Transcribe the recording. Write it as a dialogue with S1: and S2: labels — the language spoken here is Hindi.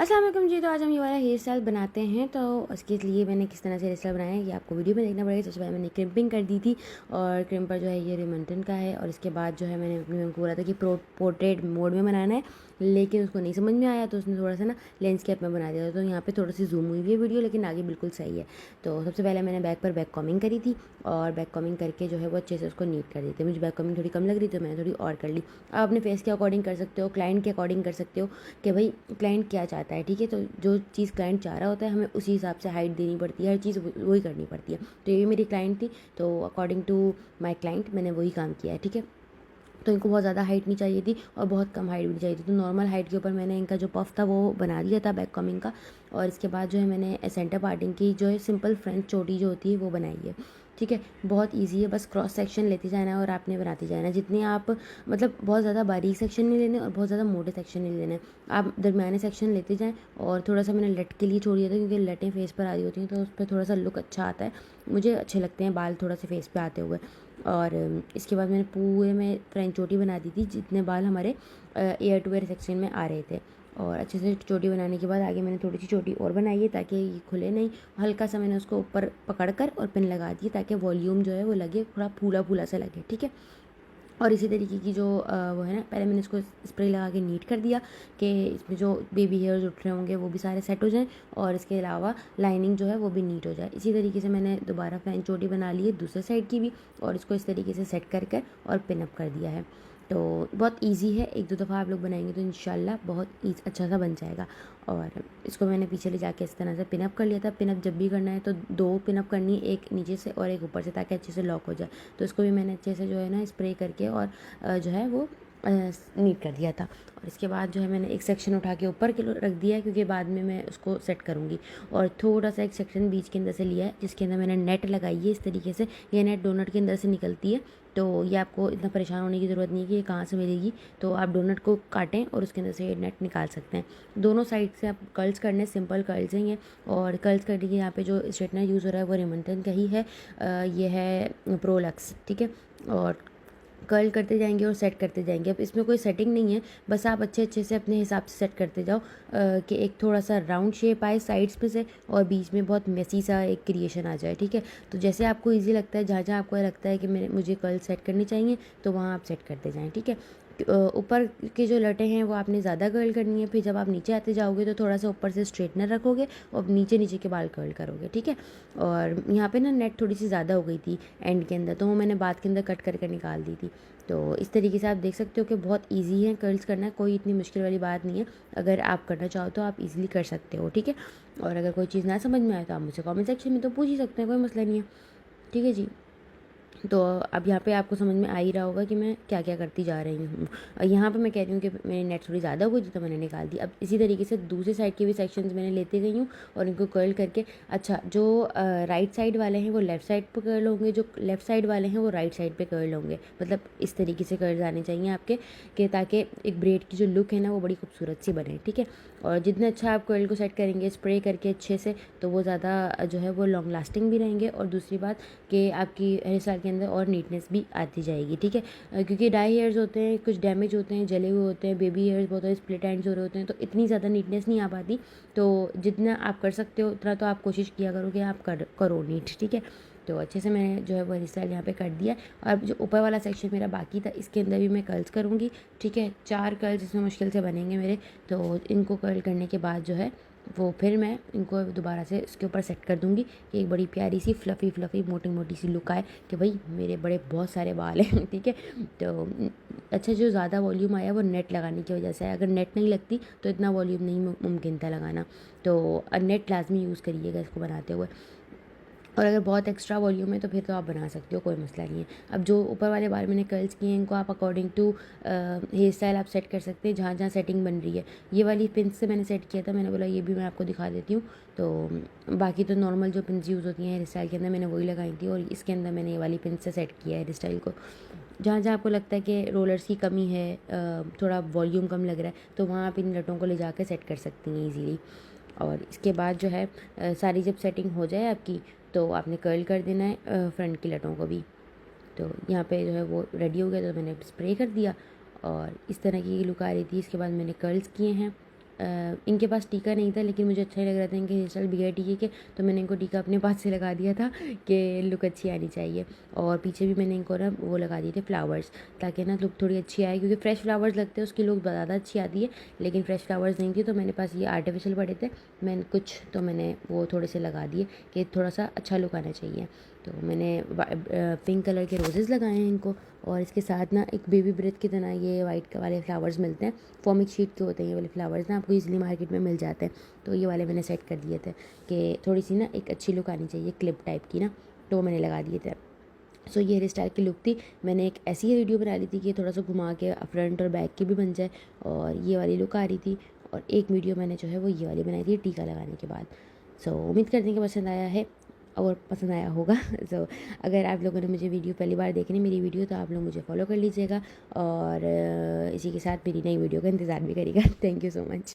S1: अस्सलाम वालेकुम जी। तो आज हम ये वाला हेयर स्टाइल बनाते हैं। तो उसके लिए मैंने किस तरह से हेयर स्टाइल बनाया है ये आपको वीडियो में देखना पड़ेगा। सबसे पहले मैंने क्रिम्पिंग कर दी थी और क्रिम्पर जो है ये रिमंटन का है। और इसके बाद जो है मैंने अपनी मैम को बोला था कि पोर्ट्रेट मोड में बनाना है, लेकिन उसको नहीं समझ में आया तो उसने थोड़ा सा ना लैंडस्केप में बना दिया। तो यहाँ पे थोड़ी सी जूम हुई है वीडियो, लेकिन आगे बिल्कुल सही है। तो सबसे पहले मैंने बैक पर बैक कॉमिंग करी थी और बैक कॉमिंग करके जो है वो अच्छे से उसको नीट कर देते। मुझे बैक कॉमिंग थोड़ी कम लग रही तो मैंने थोड़ी और कर ली। आप अपने फेस के अकॉर्डिंग कर सकते हो, क्लाइंट के अकॉर्डिंग कर सकते हो कि भाई क्लाइंट क्या चाहता है। ठीक है, तो जो चीज़ क्लाइंट चाह रहा होता है हमें उसी हिसाब से हाइट देनी पड़ती है, हर चीज़ वही करनी पड़ती है। तो ये मेरी क्लाइंट थी, तो अकॉर्डिंग टू माई क्लाइंट मैंने वही काम किया है। ठीक है, तो इनको बहुत ज़्यादा हाइट नहीं चाहिए थी और बहुत कम हाइट भी नहीं चाहिए थी। तो नॉर्मल हाइट के ऊपर मैंने इनका जो पफ था वो बना दिया था बैक कॉमिंग का। और इसके बाद जो है मैंने सेंटर पार्टिंग की जो है सिंपल फ्रंट चोटी जो होती है वो बनाई है। ठीक है, बहुत इजी है, बस क्रॉस सेक्शन लेते जाना है और आपने बनाते जाना है। जितने आप मतलब बहुत ज़्यादा बारीक सेक्शन नहीं लेने और बहुत ज़्यादा मोटे सेक्शन नहीं लेने, आप दरमियाने सेक्शन लेते जाएँ। और थोड़ा सा मैंने लट के लिए छोड़ दिया था क्योंकि लटें फेस पर आ रही होती हैं तो उस पर थोड़ा सा लुक अच्छा आता है, मुझे अच्छे लगते हैं बाल थोड़ा सा फेस पे आते हुए। और इसके बाद मैंने पूरे में फ्रेंच चोटी बना दी थी जितने बाल हमारे एयर टू एयर सेक्शन में आ रहे थे। और अच्छे से चोटी बनाने के बाद आगे मैंने थोड़ी सी चोटी और बनाई है ताकि ये खुले नहीं। हल्का सा मैंने उसको ऊपर पकड़ कर और पिन लगा दी ताकि वॉल्यूम जो है वो लगे, थोड़ा फूला फूला सा लगे। ठीक है, और इसी तरीके की जो वो है ना, पहले मैंने इसको स्प्रे लगा के नीट कर दिया कि इसमें जो बेबी हेयर्स उठ रहे होंगे वो भी सारे सेट हो जाएं और इसके अलावा लाइनिंग जो है वो भी नीट हो जाए। इसी तरीके से मैंने दोबारा फ्रेंच चोटी बना ली है दूसरे साइड की भी और इसको इस तरीके से सेट कर कर और पिन अप कर दिया है। तो बहुत इजी है, एक दो दफ़ा आप लोग बनाएंगे तो इंशाल्लाह बहुत अच्छा सा बन जाएगा। और इसको मैंने पीछे ले जाके इस तरह से पिनअप कर लिया था। पिनअप जब भी करना है तो दो पिनअप करनी है, एक नीचे से और एक ऊपर से, ताकि अच्छे से लॉक हो जाए। तो इसको भी मैंने अच्छे से जो है ना स्प्रे करके और जो है वो नीट कर दिया था। और इसके बाद जो है मैंने एक सेक्शन उठा के ऊपर के रख दिया है क्योंकि बाद में मैं उसको सेट करूँगी। और थोड़ा सा एक सेक्शन बीच के अंदर से लिया है जिसके अंदर मैंने नेट लगाई है इस तरीके से। ये नेट डोनट के अंदर से निकलती है, तो ये आपको इतना परेशान होने की ज़रूरत नहीं है कि ये कहाँ से मिलेगी। तो आप डोनट को काटें और उसके अंदर से ये नेट निकाल सकते हैं। दोनों साइड से आप कर्ल्स करने, सिंपल कर्ल्स हैं ये। और कर्ल्स करने के यहाँ पे जो स्ट्रेटनर यूज़ हो रहा है वो रिमंटन का ही है, ये है प्रोलक्स। ठीक है, और कर्ल करते जाएंगे और सेट करते जाएंगे। अब इसमें कोई सेटिंग नहीं है, बस आप अच्छे अच्छे से अपने हिसाब से सेट करते जाओ कि एक थोड़ा सा राउंड शेप आए साइड्स पे से और बीच में बहुत मेसी सा एक क्रिएशन आ जाए। ठीक है, तो जैसे आपको इजी लगता है, जहाँ जहाँ आपको लगता है कि मुझे कर्ल सेट करनी चाहिए तो वहाँ आप सेट करते जाएँ। ठीक है, ऊपर के जो लटें हैं वो आपने ज़्यादा कर्ल करनी है, फिर जब आप नीचे आते जाओगे तो थोड़ा सा ऊपर से स्ट्रेटनर रखोगे और नीचे नीचे के बाल कर्ल करोगे। ठीक है, और यहाँ पे ना नेट थोड़ी सी ज़्यादा हो गई थी एंड के अंदर, तो वो मैंने बाद के अंदर कट करके निकाल दी थी। तो इस तरीके से आप देख सकते हो कि बहुत ईजी है कर्ल्स करना, कोई इतनी मुश्किल वाली बात नहीं है। अगर आप करना चाहो तो आप इजीली कर सकते हो। ठीक है, और अगर कोई चीज़ ना समझ में आए तो आप मुझसे कमेंट सेक्शन में तो पूछ ही सकते हैं, कोई मसला नहीं है। ठीक है जी, तो अब यहाँ पे आपको समझ में आ ही रहा होगा कि मैं क्या क्या करती जा रही हूँ। यहाँ पे मैं कह रही हूँ कि मेरी नेट थोड़ी ज़्यादा हो गई थी तो मैंने निकाल दी। अब इसी तरीके से दूसरी साइड के भी सेक्शंस मैंने लेते गई हूँ और इनको कर्ल करके, अच्छा जो राइट साइड वाले हैं वो लेफ़्ट साइड पे कर्ल होंगे, जो लेफ़्ट साइड वाले हैं वो राइट साइड पे कर्ल होंगे। मतलब इस तरीके से कर्ल आने चाहिए आपके, कि ताकि एक ब्रेड की जो लुक है ना वो बड़ी खूबसूरत सी बने। ठीक है, और जितना अच्छा आप कर्ल को सेट करेंगे स्प्रे करके अच्छे से तो वो ज़्यादा जो है वो लॉन्ग लास्टिंग भी रहेंगे। और दूसरी बात कि आपकी हेयर स्टाइल के अंदर और नीटनेस भी आती जाएगी। ठीक है, क्योंकि डाई हेयर्स होते हैं, कुछ डैमेज होते हैं, जले हुए होते हैं, बेबी हेयर्स बहुत स्प्लिट एंड्स हो रहे होते हैं, तो इतनी ज़्यादा नीटनेस नहीं आ पाती। तो जितना आप कर सकते हो उतना तो आप कोशिश किया करो कि आप करो नीट। ठीक है, तो अच्छे से मैंने जो है वो हेयर स्टाइल यहाँ पे कर दिया। और जो ऊपर वाला सेक्शन मेरा बाकी था इसके अंदर भी मैं कर्ल्स करूँगी। ठीक है, 4 कर्ल्स इसमें मुश्किल से बनेंगे मेरे, तो इनको कर्ल करने के बाद जो है वो फिर मैं इनको दोबारा से इसके ऊपर सेट कर दूँगी कि एक बड़ी प्यारी सी फ्लफ़ी फ्लफ़ी मोटी मोटी सी लुक आए कि भाई मेरे बड़े बहुत सारे बाल हैं। ठीक है, तो अच्छा जो ज़्यादा वॉल्यूम आया वो नेट लगाने की वजह से है। अगर नेट नहीं लगती तो इतना वॉल्यूम नहीं मुमकिन था लगाना, तो नेट लाजमी यूज़ करिएगा इसको बनाते हुए। और अगर बहुत एक्स्ट्रा वॉल्यूम है तो फिर तो आप बना सकते हो, कोई मसला नहीं है। अब जो ऊपर वाले बाल मैंने कर्ल्स किए हैं इनको आप अकॉर्डिंग टू हेयर स्टाइल आप सेट कर सकते हैं, जहाँ जहाँ सेटिंग बन रही है। ये वाली पिन से मैंने सेट किया था, मैंने बोला ये भी मैं आपको दिखा देती हूँ। तो बाकी तो नॉर्मल जो पिन यूज़ होती हैं हेयर स्टाइल के अंदर मैंने वही लगाई थी और इसके अंदर मैंने ये वाली पिन से सेट किया है हेयर स्टाइल को। जहाँ जहाँ आपको लगता है कि रोलर्स की कमी है, थोड़ा वॉल्यूम कम लग रहा है, तो वहाँ आप इन लटों को ले जाकर सेट कर सकती हैं ईजीली। और इसके बाद जो है सारी जब सेटिंग हो जाए आपकी तो आपने कर्ल कर देना है फ्रंट की लटों को भी। तो यहाँ पे जो है वो रेडी हो गया तो मैंने स्प्रे कर दिया और इस तरह की लुक आ रही थी। इसके बाद मैंने कर्ल्स किए हैं इनके पास टीका नहीं था, लेकिन मुझे अच्छा ही लग रहा था इनके हेयर स्टाइल बगैर टीके के, तो मैंने इनको टीका अपने पास से लगा दिया था कि लुक अच्छी आनी चाहिए। और पीछे भी मैंने इनको ना वो लगा दिए थे फ्लावर्स, ताकि ना लुक थोड़ी अच्छी आए, क्योंकि फ्रेश फ्लावर्स लगते हैं उसकी लुक ज़्यादा अच्छी आती है, लेकिन फ्रेश फ्लावर्स नहीं थी तो मेरे पास ये आर्टिफिशियल पड़े थे, मैंने वो थोड़े से लगा दिए कि थोड़ा सा अच्छा लुक आना चाहिए। तो मैंने पिंक कलर के रोज़ेज़ लगाए हैं इनको, और इसके साथ ना एक बेबी ब्रेथ की तरह ये वाइट वाले फ्लावर्स मिलते हैं, फॉर्मिक शीट के होते हैं ये वाले फ्लावर्स ना, आपको इजीली मार्केट में मिल जाते हैं। तो ये वाले मैंने सेट कर दिए थे कि थोड़ी सी ना एक अच्छी लुक आनी चाहिए क्लिप टाइप की ना, तो मैंने लगा दिए थे। सो ये हेयर स्टाइल की लुक थी। मैंने एक ऐसी वीडियो बना ली थी कि थोड़ा सा घुमा के फ्रंट और बैक की भी बन जाए, और ये वाली लुक आ रही थी। और एक वीडियो मैंने जो है वो ये वाली बनाई थी टीका लगाने के बाद। सो उम्मीद करते हैं कि पसंद आया है और पसंद आया होगा। सो अगर आप लोगों ने मुझे वीडियो पहली बार देखनी मेरी वीडियो, तो आप लोग मुझे फॉलो कर लीजिएगा, और इसी के साथ मेरी नई वीडियो का इंतज़ार भी करिएगा। Thank you so much.